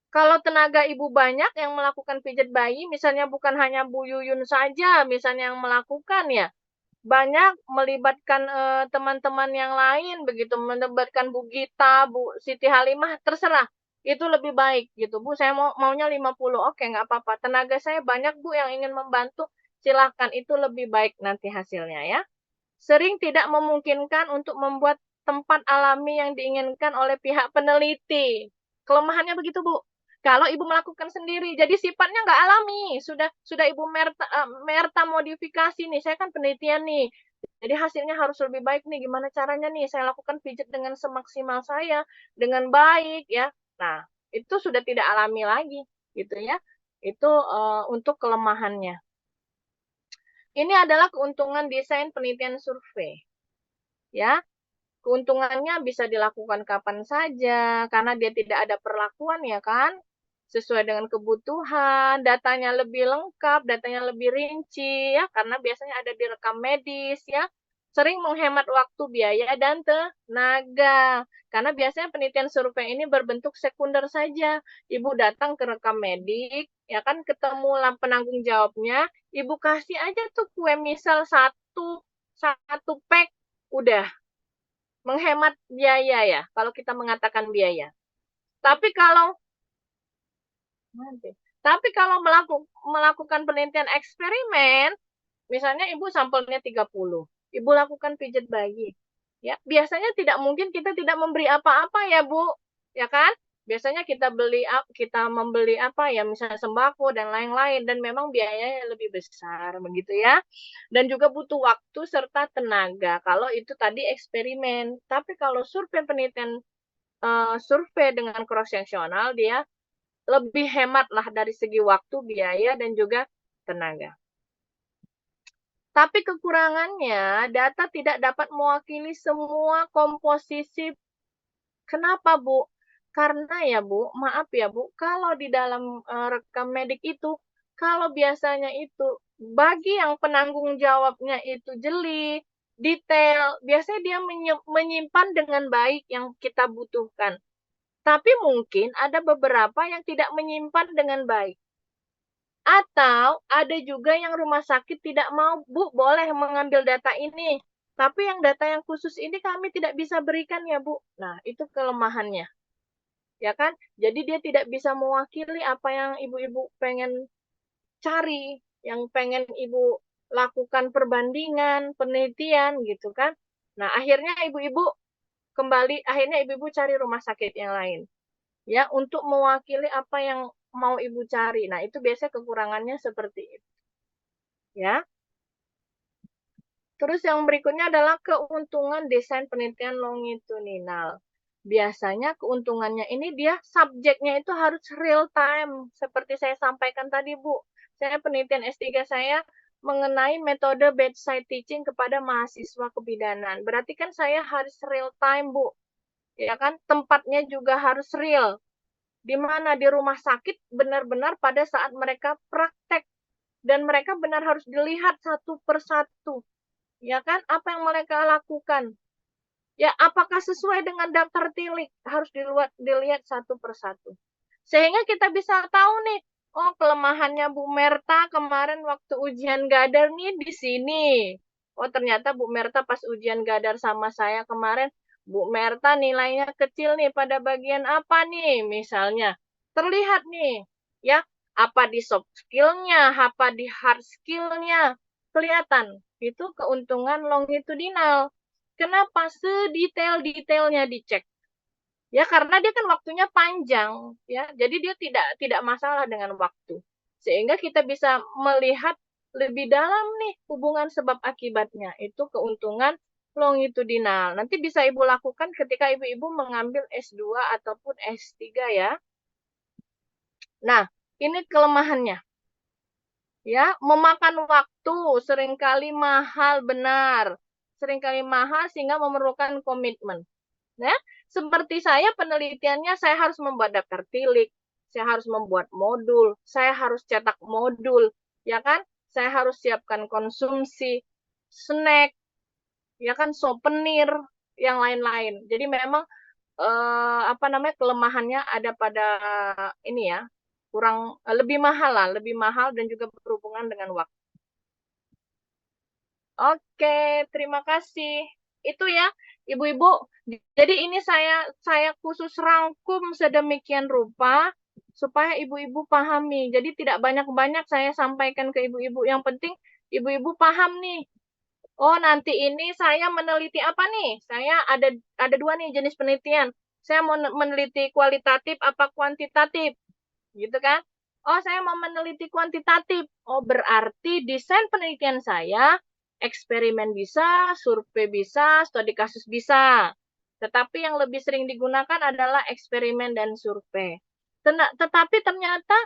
Kalau tenaga ibu banyak yang melakukan pijat bayi, misalnya bukan hanya Bu Yuyun saja, misalnya yang melakukan ya, banyak melibatkan teman-teman yang lain, begitu melibatkan Bu Gita, Bu Siti Halimah, terserah. Itu lebih baik gitu, Bu. Saya maunya 50, oke nggak apa-apa. Tenaga saya banyak Bu yang ingin membantu, silahkan itu lebih baik nanti hasilnya ya. Sering tidak memungkinkan untuk membuat tempat alami yang diinginkan oleh pihak peneliti. Kelemahannya begitu, Bu. Kalau ibu melakukan sendiri, jadi sifatnya nggak alami. Sudah ibu merta modifikasi nih. Saya kan penelitian nih. Jadi hasilnya harus lebih baik nih. Gimana caranya nih? Saya lakukan pijat dengan semaksimal saya, dengan baik ya. Nah, itu sudah tidak alami lagi, gitu ya. Itu untuk kelemahannya. Ini adalah keuntungan desain penelitian survei. Ya, keuntungannya bisa dilakukan kapan saja karena dia tidak ada perlakuan ya kan, sesuai dengan kebutuhan, datanya lebih lengkap, datanya lebih rinci ya karena biasanya ada di rekam medis ya. Sering menghemat waktu, biaya dan tenaga. Karena biasanya penelitian survei ini berbentuk sekunder saja. Ibu datang ke rekam medik, ya kan ketemu penanggung jawabnya, ibu kasih aja tuh kue misal satu pack udah menghemat biaya ya, kalau kita mengatakan biaya. Tapi kalau melakukan penelitian eksperimen, misalnya ibu sampelnya 30, ibu lakukan pijat bayi. Ya, biasanya tidak mungkin kita tidak memberi apa-apa ya, Bu. Ya kan? Biasanya kita membeli apa ya, misalnya sembako dan lain-lain dan memang biayanya lebih besar begitu ya. Dan juga butuh waktu serta tenaga kalau itu tadi eksperimen. Tapi kalau survei penelitian survei dengan cross seksional dia lebih hemat lah dari segi waktu, biaya dan juga tenaga. Tapi kekurangannya, data tidak dapat mewakili semua komposisi. Kenapa, Bu? Karena ya, Bu, maaf ya, Bu, kalau di dalam rekam medik itu, kalau biasanya itu bagi yang penanggung jawabnya itu jeli, detail, biasanya dia menyimpan dengan baik yang kita butuhkan. Tapi mungkin ada beberapa yang tidak menyimpan dengan baik. Atau ada juga yang rumah sakit tidak mau, Bu, boleh mengambil data ini. Tapi yang data yang khusus ini kami tidak bisa berikan ya, Bu. Nah, itu kelemahannya. Ya kan? Jadi dia tidak bisa mewakili apa yang ibu-ibu pengen cari, yang pengen ibu lakukan perbandingan, penelitian gitu kan. Nah, akhirnya akhirnya ibu-ibu cari rumah sakit yang lain. Ya, untuk mewakili apa yang mau ibu cari. Nah, itu biasanya kekurangannya seperti itu. Ya. Terus yang berikutnya adalah keuntungan desain penelitian longitudinal. Biasanya keuntungannya ini dia subjeknya itu harus real time. Seperti saya sampaikan tadi, Bu. Saya penelitian S3 saya mengenai metode bedside teaching kepada mahasiswa kebidanan. Berarti kan saya harus real time, Bu. Ya kan? Tempatnya juga harus real. Di mana di rumah sakit benar-benar pada saat mereka praktek. Dan mereka benar harus dilihat satu persatu. Ya kan, apa yang mereka lakukan. Ya, apakah sesuai dengan daftar tilik? Harus dilihat satu persatu. Sehingga kita bisa tahu nih, oh kelemahannya Bu Merta kemarin waktu ujian Gadar nih di sini. Oh ternyata Bu Merta pas ujian Gadar sama saya kemarin, Bu Merta nilainya kecil nih pada bagian apa nih? Misalnya, terlihat nih, ya, apa di soft skill-nya, apa di hard skill-nya, kelihatan. Itu keuntungan longitudinal. Kenapa sedetail-detailnya dicek? Ya, karena dia kan waktunya panjang, ya. Jadi dia tidak masalah dengan waktu. Sehingga kita bisa melihat lebih dalam nih hubungan sebab akibatnya. Itu keuntungan longitudinal. Nanti bisa Ibu lakukan ketika Ibu-ibu mengambil S2 ataupun S3 ya. Nah, ini kelemahannya. Ya, memakan waktu, seringkali mahal benar. Seringkali mahal sehingga memerlukan komitmen. Ya, seperti saya penelitiannya saya harus membuat daftar tilik, saya harus membuat modul, saya harus cetak modul, ya kan? Saya harus siapkan konsumsi, snack, ya kan, souvenir, yang lain-lain. Jadi memang apa namanya kelemahannya ada pada ini ya, kurang lebih mahal lah, lebih mahal dan juga berhubungan dengan waktu. Oke, terima kasih. Itu ya, Ibu-ibu. Jadi ini saya khusus rangkum sedemikian rupa supaya Ibu-ibu pahami. Jadi tidak banyak-banyak saya sampaikan ke Ibu-ibu. Yang penting Ibu-ibu paham nih. Oh, nanti ini saya meneliti apa nih? Saya ada dua nih jenis penelitian. Saya mau meneliti kualitatif apa kuantitatif, gitu kan? Oh, saya mau meneliti kuantitatif. Oh, berarti desain penelitian saya eksperimen bisa, survei bisa, studi kasus bisa. Tetapi yang lebih sering digunakan adalah eksperimen dan survei. Tetapi ternyata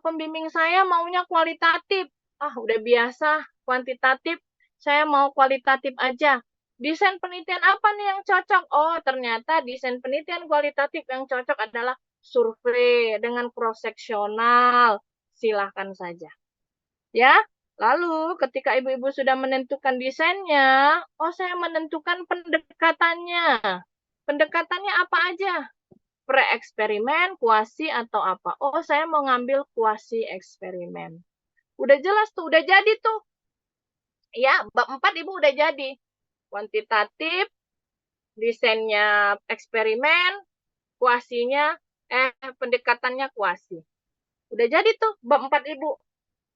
pembimbing saya maunya kualitatif. Ah, udah biasa kuantitatif, saya mau kualitatif aja. Desain penelitian apa nih yang cocok? Oh, ternyata desain penelitian kualitatif yang cocok adalah survei dengan cross-seksional. Silahkan saja. Ya, lalu ketika ibu-ibu sudah menentukan desainnya, oh saya menentukan pendekatannya. Pendekatannya apa aja? Pre-eksperimen, kuasi, atau apa? Oh, saya mau ngambil kuasi eksperimen. Udah jelas tuh, udah jadi tuh. Ya, bab 4 ibu udah jadi. Kuantitatif, desainnya eksperimen, kuasinya, pendekatannya kuasi. Udah jadi tuh bab 4 ibu.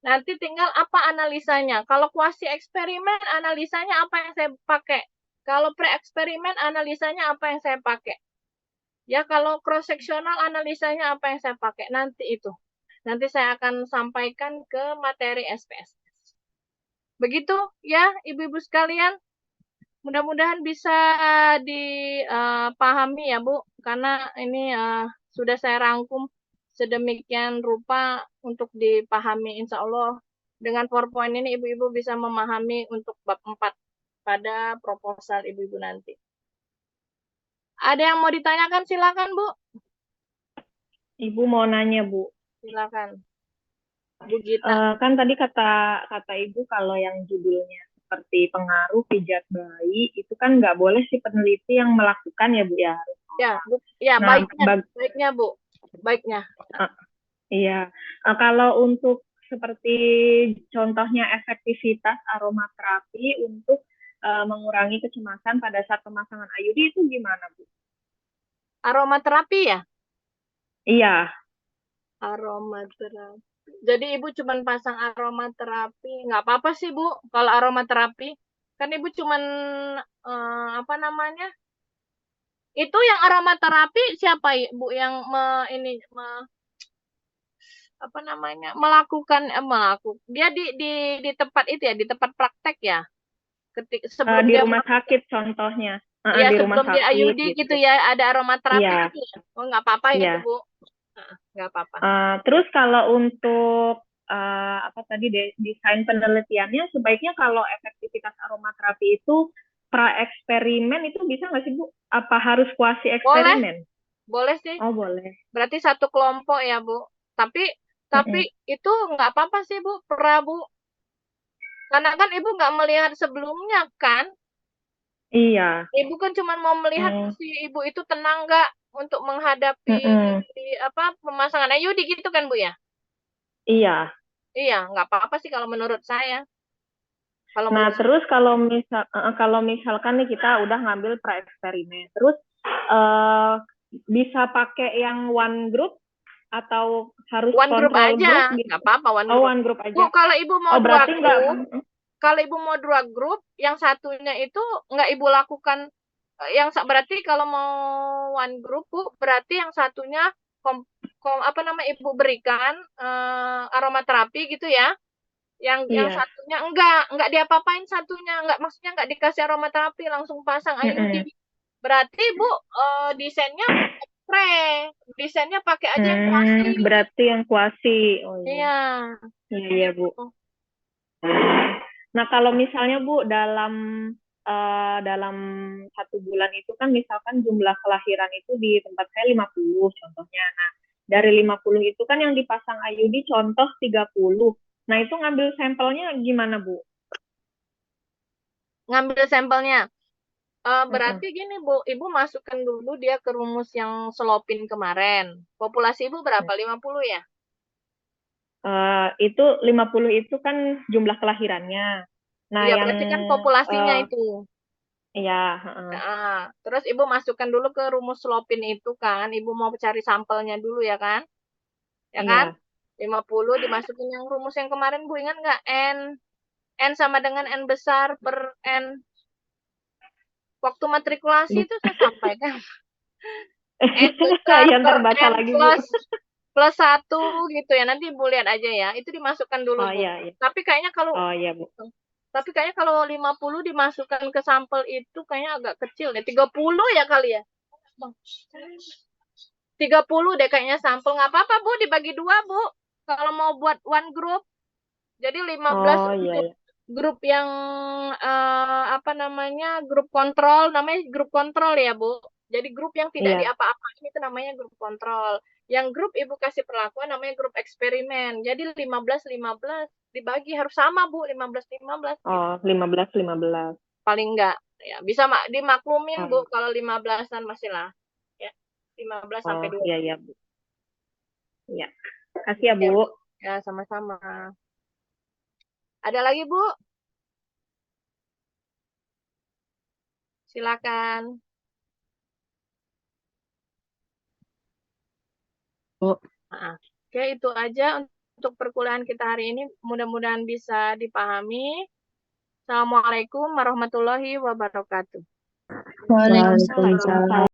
Nanti tinggal apa analisanya. Kalau kuasi eksperimen, analisanya apa yang saya pakai. Kalau pre-eksperimen, analisanya apa yang saya pakai. Ya, kalau cross-seksional, analisanya apa yang saya pakai. Nanti itu. Nanti saya akan sampaikan ke materi SPSS. Begitu ya, ibu-ibu sekalian. Mudah-mudahan bisa dipahami ya, Bu. Karena ini sudah saya rangkum sedemikian rupa untuk dipahami. Insya Allah dengan PowerPoint ini ibu-ibu bisa memahami untuk bab 4 pada proposal ibu-ibu nanti. Ada yang mau ditanyakan? Silakan, Bu. Ibu mau nanya, Bu. Silakan. Bu Gita. Kan tadi kata Ibu kalau yang judulnya seperti pengaruh pijat bayi itu kan nggak boleh si peneliti yang melakukan ya, Bu ya. Ya, Bu. Ya, Nah, baiknya, Bu. Baiknya. Iya. Kalau untuk seperti contohnya efektivitas aromaterapi untuk mengurangi kecemasan pada saat pemasangan IUD itu gimana, Bu? Aromaterapi ya? Iya. Aromaterapi. Jadi ibu cuma pasang aromaterapi, nggak apa-apa sih Bu kalau aromaterapi. Kan ibu cuma apa namanya? Itu yang aromaterapi siapa Bu yang apa namanya? Melakukan dia di tempat itu ya, di tempat praktek ya. Sebelum Di dia rumah sakit contohnya. ya Di rumah sebelum dia sakit IUD gitu ya, ada aromaterapi Iya. gitu ya. Oh, nggak apa-apa itu Iya. Bu. Nggak apa-apa. Terus kalau untuk apa tadi desain penelitiannya sebaiknya kalau efektivitas aromaterapi itu pra-eksperimen itu bisa nggak sih Bu? Apa harus kuasi eksperimen? Boleh sih. Oh boleh. Berarti satu kelompok ya Bu. Tapi itu nggak apa-apa sih Bu, Prabu. Karena kan Ibu nggak melihat sebelumnya kan. Iya. Ibu kan cuma mau melihat si Ibu itu tenang nggak untuk menghadapi apa pemasangan IUD gitu kan Bu ya? Iya. Iya, nggak apa-apa sih kalau menurut saya. Kalau Nah, menurut terus kalau misalkan nih kita udah ngambil pra-eksperimen, terus bisa pakai yang one group atau harus one group kontrol aja, group gitu? nggak apa-apa one Oh, group. one group Bu, aja. kalau ibu mau Oh, dua berarti nggak. grup, kalau ibu mau dua grup, yang satunya itu nggak ibu lakukan, berarti kalau mau one group, Bu, berarti yang satunya apa nama ibu berikan aromaterapi gitu ya. Yang Iya. satunya enggak diapa-apain satunya, maksudnya enggak dikasih aromaterapi langsung pasang IUD. Berarti Bu desainnya spray, desainnya pakai aja yang kuasi. Berarti yang kuasi. Oh iya. Iya. Iya, Bu. Nah, kalau misalnya Bu dalam 1 bulan itu kan misalkan jumlah kelahiran itu di tempat saya 50 contohnya. Nah, dari 50 itu kan yang dipasang IUD contoh 30. Nah, itu ngambil sampelnya gimana, Bu? Ngambil sampelnya. Berarti gini, Bu, Ibu masukkan dulu dia ke rumus yang selopin kemarin. Populasi Ibu berapa? 50 ya? Itu 50 itu kan jumlah kelahirannya. Nah, Iya, yang berarti kan populasinya itu. Iya, Terus Ibu masukkan dulu ke rumus selopin itu kan. Ibu mau cari sampelnya dulu ya kan? Ya kan? iya. 50 dimasukin yang rumus yang kemarin Bu, ingat nggak? N sama dengan N besar per N. Waktu matrikulasi itu saya sampaikan. N besar Yang per terbaca N lagi, Bu. plus 1 gitu ya. Nanti Ibu lihat aja ya. Itu dimasukkan dulu, Oh Bu. iya, iya. Tapi kayaknya kalau Oh iya, Bu. Tapi kayaknya kalau 50 dimasukkan ke sampel itu kayaknya agak kecil deh. 30 ya kali ya. 30 deh kayaknya sampel. Nggak apa-apa, Bu. Dibagi 2, Bu. Kalau mau buat one group. Jadi 15 Oh iya, untuk iya. grup yang apa namanya? Grup kontrol, namanya grup kontrol ya, Bu. Jadi grup yang tidak Iya. diapa-apain itu namanya grup kontrol. Yang grup Ibu kasih perlakuan namanya grup eksperimen. Jadi 15 dibagi harus sama, Bu, 15 Oh, 15. paling enggak ya. Bisa dimaklumin, Bu, Oh, kalau 15-an masih lah. Ya. 15 sampai 20. iya, iya, Bu. Iya. Kasih ya, Ya, Bu. ya sama-sama. Ada lagi, Bu? Silakan. Bu. Oke, itu aja untuk perkuliahan kita hari ini. Mudah-mudahan bisa dipahami. Assalamualaikum warahmatullahi wabarakatuh. Waalaikumsalam. Waalaikumsalam.